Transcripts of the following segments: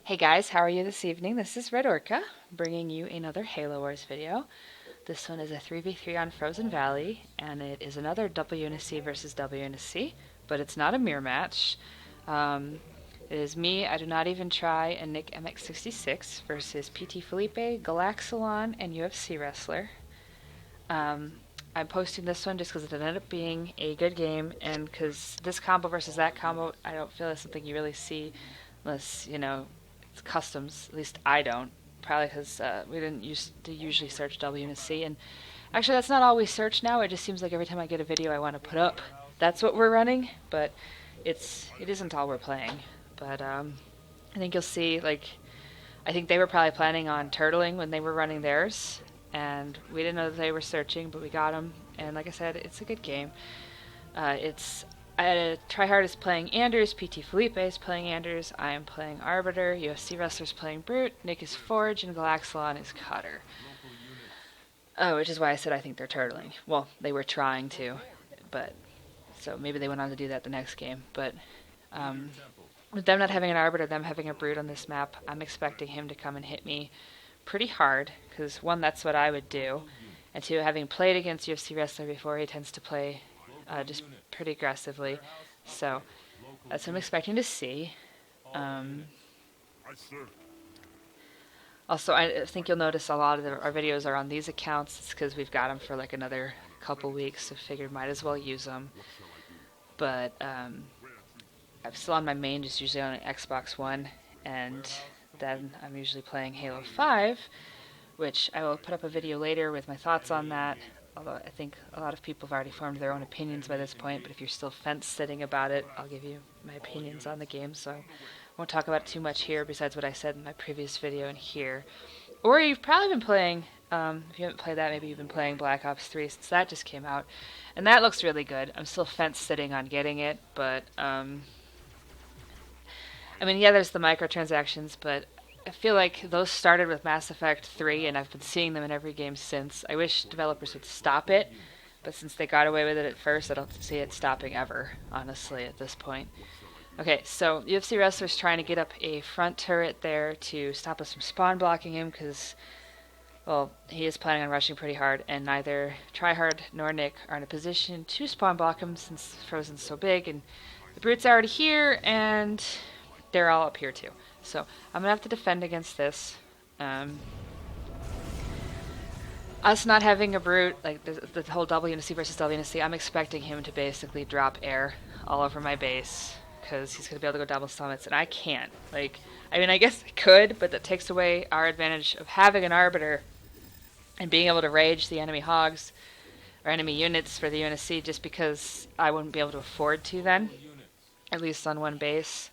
Hey guys, how are you this evening? This is Red Orca, bringing you another Halo Wars video. This one is a 3v3 on Frozen Valley, and it is another WNSC versus WNSC, but it's not a mirror match. Um, it is me, IDoNotEvenTry, and Nick MX66 versus PT Felipe, Galaxilon, and UFC Wrestler. I'm posting this one just because it ended up being a good game, and because this combo versus that combo, I don't feel is something you really see unless, it's customs. At least I don't. Probably because we didn't used to usually search WNSC, and actually that's not all we search now. It just seems like every time I get a video I want to put up, that's what we're running, but it isn't all we're playing. But I think you'll see, I think they were probably planning on turtling when they were running theirs, and we didn't know that they were searching, but we got them. And like I said, it's a good game. It's Tryhard is playing Anders, PT Felipe is playing Anders, I am playing Arbiter, UFC Wrestler's playing Brute, Nick is Forge, and Galaxilon is Cutter. Oh, which is why I said I think they're turtling. Well, they were trying to, but so maybe they went on to do that the next game. But with them not having an Arbiter, them having a Brute on this map, I'm expecting him to come and hit me pretty hard, because one, that's what I would do, and two, having played against UFC Wrestler before, he tends to play just pretty aggressively. So that's what I'm expecting to see. Also, I think you'll notice a lot of our videos are on these accounts. It's because we've got them for like another couple weeks, so figured might as well use them. But I'm still on my main, just usually on an Xbox One, and then I'm usually playing Halo 5, which I will put up a video later with my thoughts on that. Although I think a lot of people have already formed their own opinions by this point, but if you're still fence-sitting about it, I'll give you my opinions on the game, so I won't talk about it too much here besides what I said in my previous video and here. Or you've probably been playing, if you haven't played that, maybe you've been playing Black Ops 3 since that just came out, and that looks really good. I'm still fence-sitting on getting it, but, I mean, yeah, there's the microtransactions, but I feel like those started with Mass Effect 3, and I've been seeing them in every game since. I wish developers would stop it, but since they got away with it at first, I don't see it stopping ever, honestly, at this point. Okay, so UFC Wrestler's trying to get up a front turret there to stop us from spawn blocking him, because, well, he is planning on rushing pretty hard, and neither Tryhard nor Nick are in a position to spawn block him since Frozen's so big, and the Brute's already here, and they're all up here too. So I'm going to have to defend against this. Us not having a Brute, like the whole WNSC versus WNSC, I'm expecting him to basically drop air all over my base, because he's going to be able to go double summits, and I can't. I mean, I guess I could, but that takes away our advantage of having an Arbiter and being able to rage the enemy hogs or enemy units for the UNSC, just because I wouldn't be able to afford to then, at least on one base.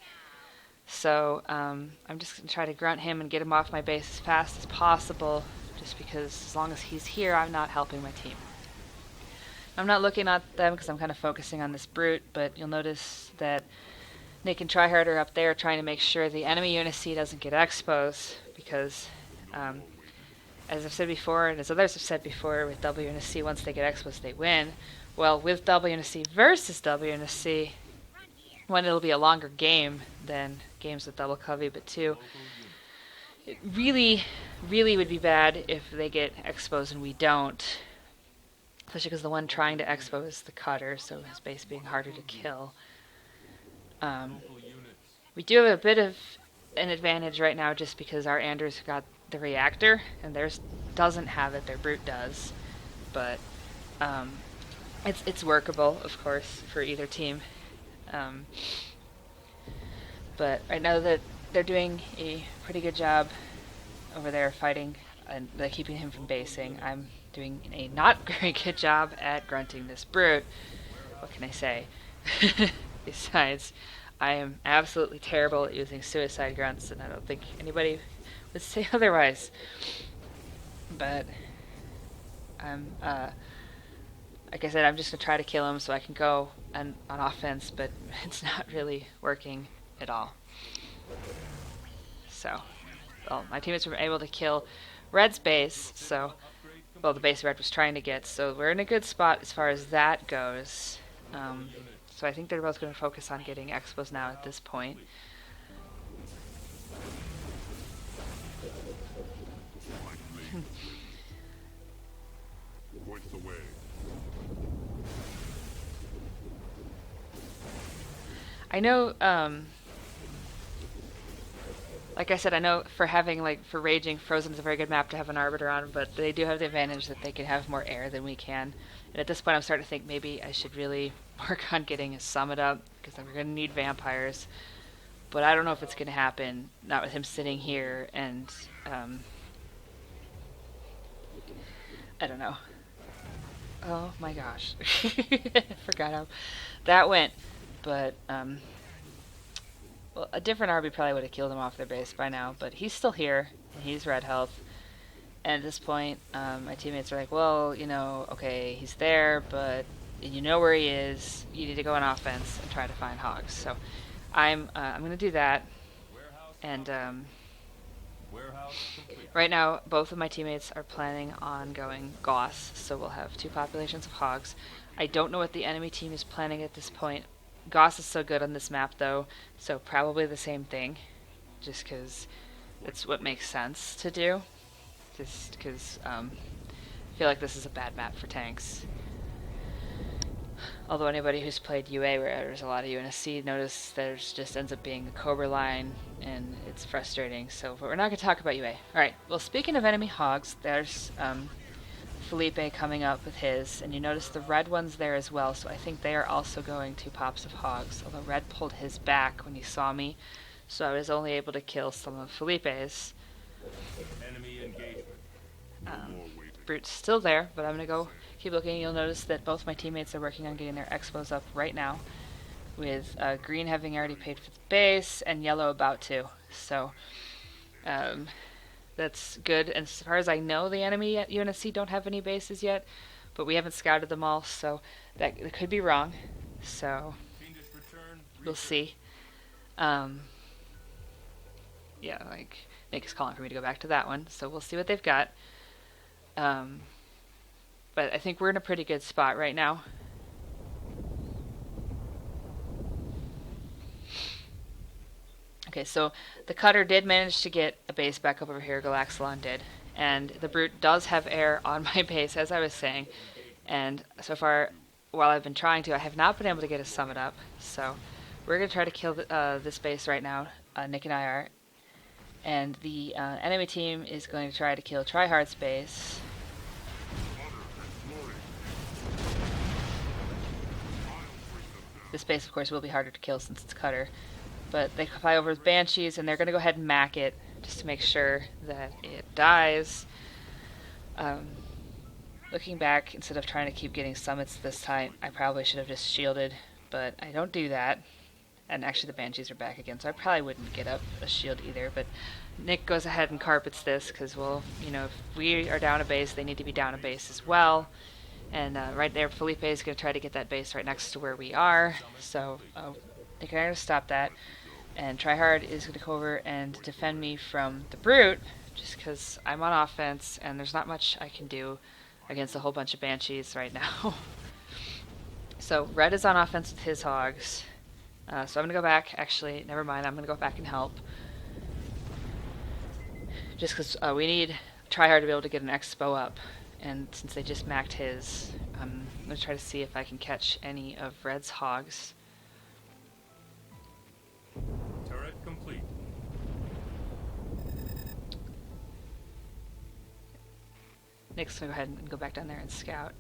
So I'm just going to try to grunt him and get him off my base as fast as possible, just because as long as he's here, I'm not helping my team. I'm not looking at them because I'm kind of focusing on this Brute, but you'll notice that Nick and Tryhard are up there trying to make sure the enemy UNSC doesn't get exposed, because as I've said before, and as others have said before, with WNSC, once they get exposed, they win. Well, with WNSC versus WNSC, one, it'll be a longer game than games with double covey, but two, it really, really would be bad if they get exposed and we don't. Especially because the one trying to expose is the Cutter, so his base being harder to kill. We do have a bit of an advantage right now just because our Anders got the reactor, and theirs doesn't have it, their Brute does. But it's workable, of course, for either team. But I know that they're doing a pretty good job over there fighting and keeping him from basing. I'm doing a not very good job at grunting this Brute. What can I say? Besides, I am absolutely terrible at using suicide grunts, and I don't think anybody would say otherwise. But like I said, I'm just going to try to kill him so I can go on offense, but it's not really working at all. So, well, my teammates were able to kill Red's base, so, well, the base Red was trying to get, so we're in a good spot as far as that goes. So I think they're both going to focus on getting expos now at this point. I know, like I said, I know for having, like, for Raging, Frozen is a very good map to have an Arbiter on, but they do have the advantage that they can have more air than we can. And at this point, I'm starting to think maybe I should really work on getting a Summit up, because we're going to need vampires. But I don't know if it's going to happen, not with him sitting here, and, I don't know. Oh my gosh. I forgot how that went. But, well, a different RB probably would have killed him off their base by now, but he's still here, and he's red health. And at this point, my teammates are like, well, you know, okay, he's there, but you know where he is. You need to go on offense and try to find hogs. So I'm going to do that. And right now, both of my teammates are planning on going Goss, so we'll have 2 populations of hogs. I don't know what the enemy team is planning at this point. Goss is so good on this map, though, so probably the same thing, just because it's what makes sense to do. Just because I feel like this is a bad map for tanks. Although anybody who's played UA, where there's a lot of UNSC, notice there's just ends up being a Cobra line, and it's frustrating. So, but we're not going to talk about UA. Alright, well, speaking of enemy hogs, there's Felipe coming up with his, and you notice the red one's there as well, so I think they are also going 2 pops of hogs, although red pulled his back when he saw me, so I was only able to kill some of Felipe's. Enemy engagement. Brute's still there, but I'm going to go keep looking. You'll notice that both my teammates are working on getting their expos up right now, with green having already paid for the base, and yellow about to. So, that's good. And as far as I know, the enemy at UNSC don't have any bases yet, but we haven't scouted them all, so that could be wrong. So, we'll see. Yeah, like, Nick is calling for me to go back to that one, so we'll see what they've got. But I think we're in a pretty good spot right now. Okay, so the Cutter did manage to get a base back up over here, Galaxilon did. And the Brute does have air on my base, as I was saying. And so far, while I've been trying to, I have not been able to get a Summit up. So we're going to try to kill this base right now. Nick and I are. And the enemy team is going to try to kill Tryhard's base. This base, of course, will be harder to kill since it's Cutter. But they fly over with Banshees, and they're going to go ahead and mack it just to make sure that it dies. Looking back, instead of trying to keep getting summits this time, I probably should have just shielded, but I don't do that. And actually the Banshees are back again, so I probably wouldn't get up a shield either, but Nick goes ahead and carpets this, because, well, you know, if we are down a base, they need to be down a base as well. And right there, Felipe is going to try to get that base right next to where we are, so Nick and I are going to stop that. And Tryhard is going to go over and defend me from the Brute, just because I'm on offense, and there's not much I can do against a whole bunch of Banshees right now. So Red is on offense with his hogs. So I'm going to go back. Actually, never mind. I'm going to go back and help. Just because we need Tryhard to be able to get an Expo up. And since they just maxed his, I'm going to try to see if I can catch any of Red's hogs. Turret complete. Nick's going to go ahead and go back down there and scout.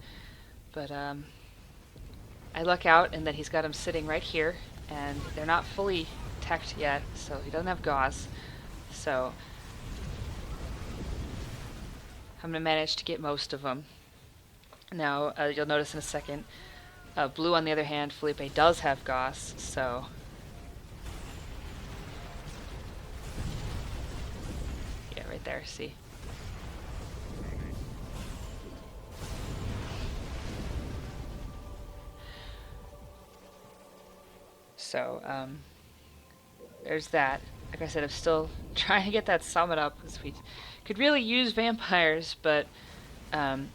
But I luck out in that he's got him sitting right here. And they're not fully teched yet, so he doesn't have gauze. So I'm going to manage to get most of them. Now, you'll notice in a second, Blue, on the other hand, Felipe does have gauze, so yeah, right there, see? So, there's that. Like I said, I'm still trying to get that summit up, because we could really use vampires, but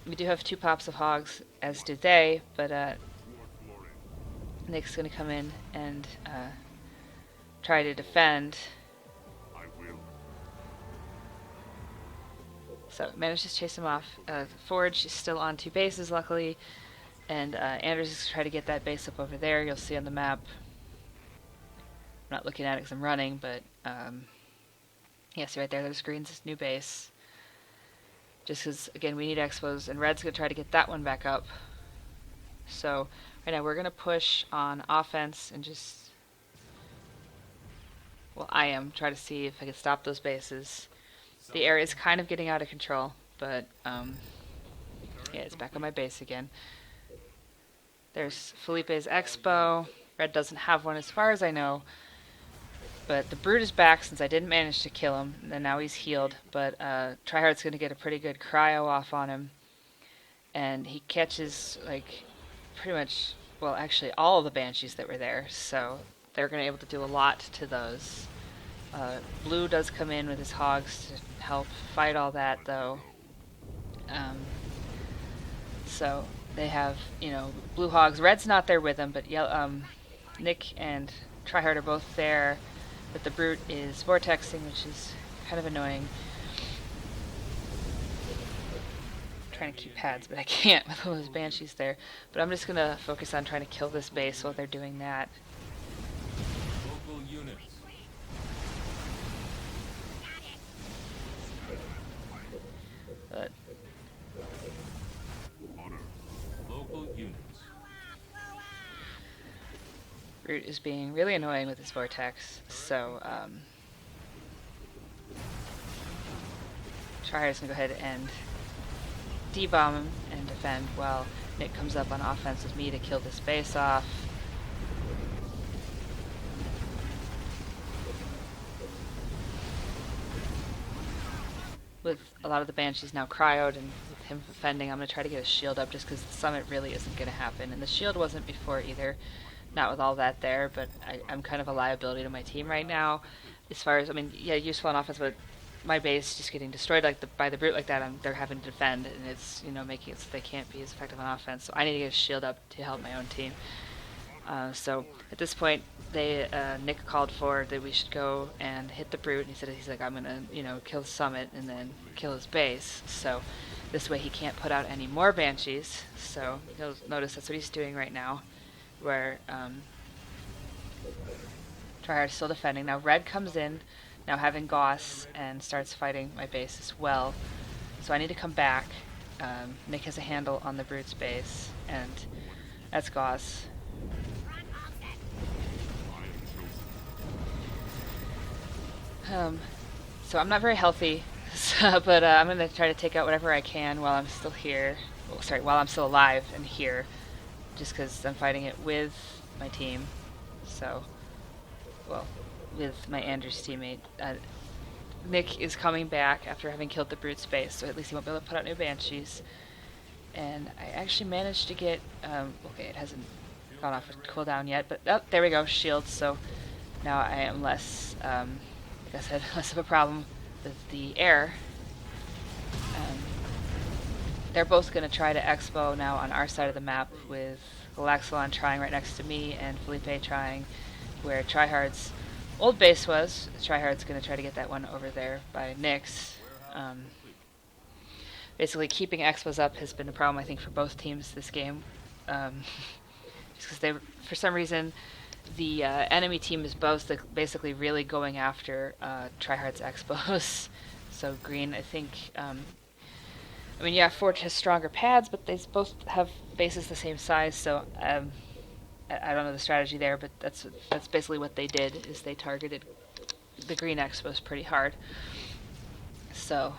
we do have 2 pops of hogs, as do they, but Nick's going to come in and try to defend. So, managed to chase him off. Forge is still on 2 bases, luckily, and Anders is going to try to get that base up over there, you'll see on the map. not looking at it because I'm running, but yeah, see right there, there's green's new base. Just because, again, we need expos, and red's going to try to get that one back up. So right now we're going to push on offense and just, well, I am, try to see if I can stop those bases. The area is kind of getting out of control, but yeah, it's back on my base again. There's Felipe's expo. Red doesn't have one as far as I know. But the Brute is back since I didn't manage to kill him, and now he's healed. But Tryhard's going to get a pretty good cryo off on him. And he catches, like, pretty much, well, actually all of the Banshees that were there. So they're going to be able to do a lot to those. Blue does come in with his hogs to help fight all that, though. So they have, you know, blue hogs. Red's not there with them, but Nick and Tryhard are both there. But the Brute is vortexing, which is kind of annoying. I'm trying to keep pads, but I can't with all those Banshees there. But I'm just going to focus on trying to kill this base while they're doing that. Local units. But Local units. Brute is being really annoying with his vortex, so Tryhard's gonna go ahead and D-bomb him and defend while Nick comes up on offense with me to kill this base off. With a lot of the Banshees now cryoed and with him defending, I'm going to try to get a shield up just because the summit really isn't going to happen. And the shield wasn't before either, not with all that there, but I'm kind of a liability to my team right now. As far as, I mean, yeah, useful on offense, but my base just getting destroyed by the Brute like that, they're having to defend, and it's, you know, making it so they can't be as effective on offense. So I need to get a shield up to help my own team. So at this point, Nick called for that we should go and hit the Brute, and he's like, I'm gonna, you know, kill the summit and then kill his base. So this way he can't put out any more Banshees. So you'll notice that's what he's doing right now, where Tryhard's still defending. Now red comes in, now having Gauss, and starts fighting my base as well. So I need to come back. Nick has a handle on the Brute's base, and that's Gauss. So I'm not very healthy, but I'm going to try to take out whatever I can while I'm still here. Well, sorry, while I'm still alive and here, just because I'm fighting it with my team. So, well, with my Andrews teammate. Nick is coming back after having killed the Brute space, so at least he won't be able to put out new Banshees. And I actually managed to get, okay, it hasn't gone off a cooldown yet, but oh, there we go, shields. So now I am less, like I said, less of a problem with the air. They're both going to try to expo now on our side of the map, with Galaxilon trying right next to me and Felipe trying where Tryhard's old base was. Tryhard's going to try to get that one over there by Nick's. Basically, keeping expos up has been a problem, I think, for both teams this game. Just because they, for some reason, the enemy team is both basically really going after Tryhard's expos. So green, I think, I mean, yeah, Forge has stronger pads, but they both have bases the same size, so I don't know the strategy there, but that's basically what they did, is they targeted the green expos pretty hard. So,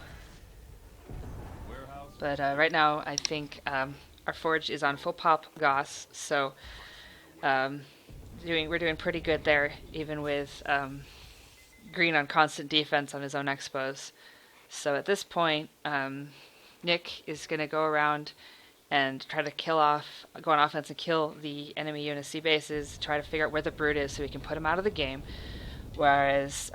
but right now I think our Forge is on full pop Gauss, so we're doing pretty good there, even with green on constant defense on his own expos. So at this point, Nick is going to go around and try to go on offense and kill the enemy Unsc bases, try to figure out where the Brute is so we can put him out of the game. Whereas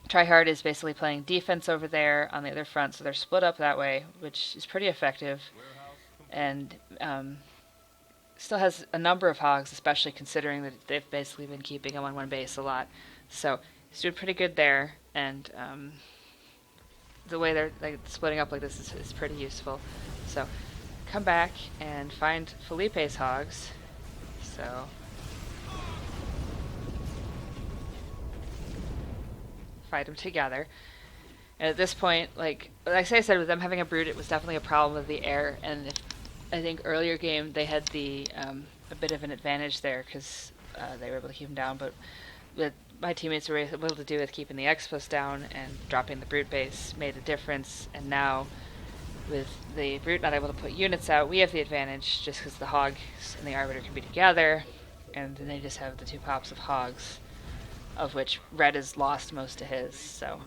Tryhard is basically playing defense over there on the other front, so they're split up that way, which is pretty effective. And still has a number of hogs, especially considering that they've basically been keeping him on one base a lot. So he's doing pretty good there, and the way they're splitting up like this is pretty useful. So come back and find Felipe's hogs. So fight them together. And at this point, like I said, with them having a brute, it was definitely a problem with the air. And I think earlier game they had a bit of an advantage there because they were able to keep them down. But what my teammates were able to do with keeping the Expos down and dropping the brute base made a difference. And now, with the brute not able to put units out, we have the advantage just because the hogs and the arbiter can be together, and then they just have the 2 pops of hogs, of which red has lost most of his. So.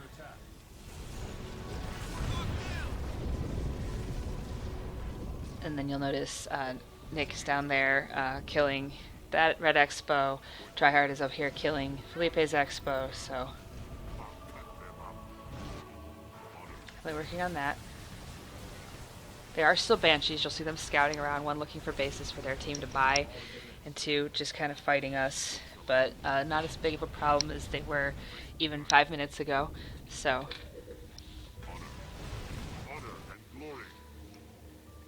And then you'll notice Nick is down there killing that red expo. Tryhard is up here killing Felipe's expo, so they're working on that. They are still banshees. You'll see them scouting around, 1 looking for bases for their team to buy, and 2 just kind of fighting us, but not as big of a problem as they were even 5 minutes ago. So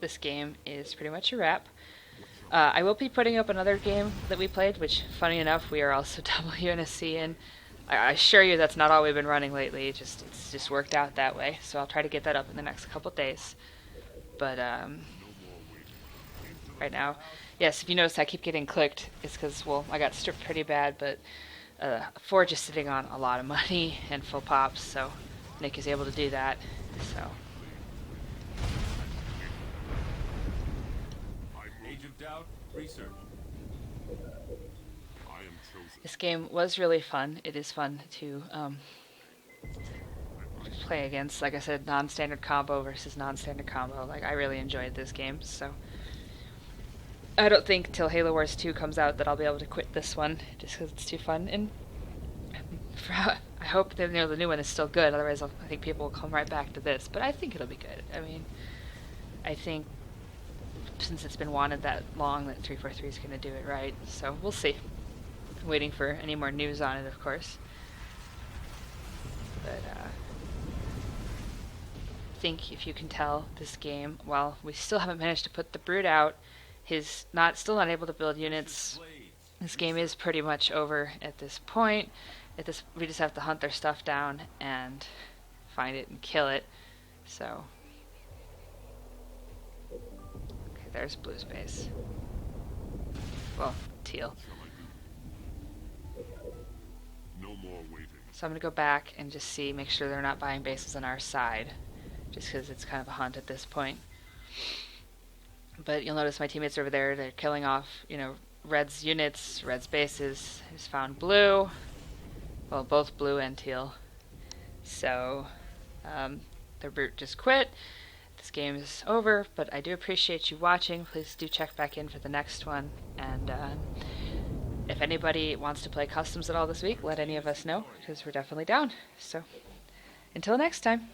this game is pretty much a wrap. I will be putting up another game that we played, which, funny enough, we are also WNSC in. I assure you that's not all we've been running lately. It's just worked out that way. So I'll try to get that up in the next couple days. But right now, yes, if you notice I keep getting clicked, it's because, well, I got stripped pretty bad, but Forge is sitting on a lot of money and full pops, so Nick is able to do that. So. Age of doubt, research. This game was really fun. It is fun to play against, like I said, non-standard combo versus non-standard combo. Like, I really enjoyed this game, so I don't think till Halo Wars 2 comes out that I'll be able to quit this one, just because it's too fun. And I hope that, the new one is still good, otherwise I think people will come right back to this, but I think it'll be good. I mean, I think since it's been wanted that long that 343 is going to do it right, so we'll see. I'm waiting for any more news on it, of course. But I think if you can tell, this game, while we still haven't managed to put the brute out, he's still not able to build units. This game is pretty much over at this point. We just have to hunt their stuff down and find it and kill it. So, okay, there's blue space. Well, teal. So I'm going to go back and just make sure they're not buying bases on our side, just because it's kind of a hunt at this point. But you'll notice my teammates over there, they're killing off, red's units, red's bases. I just found blue. Well, both blue and teal. So, their brute just quit. This game is over, but I do appreciate you watching. Please do check back in for the next one. And if anybody wants to play customs at all this week, let any of us know, because we're definitely down. So, until next time.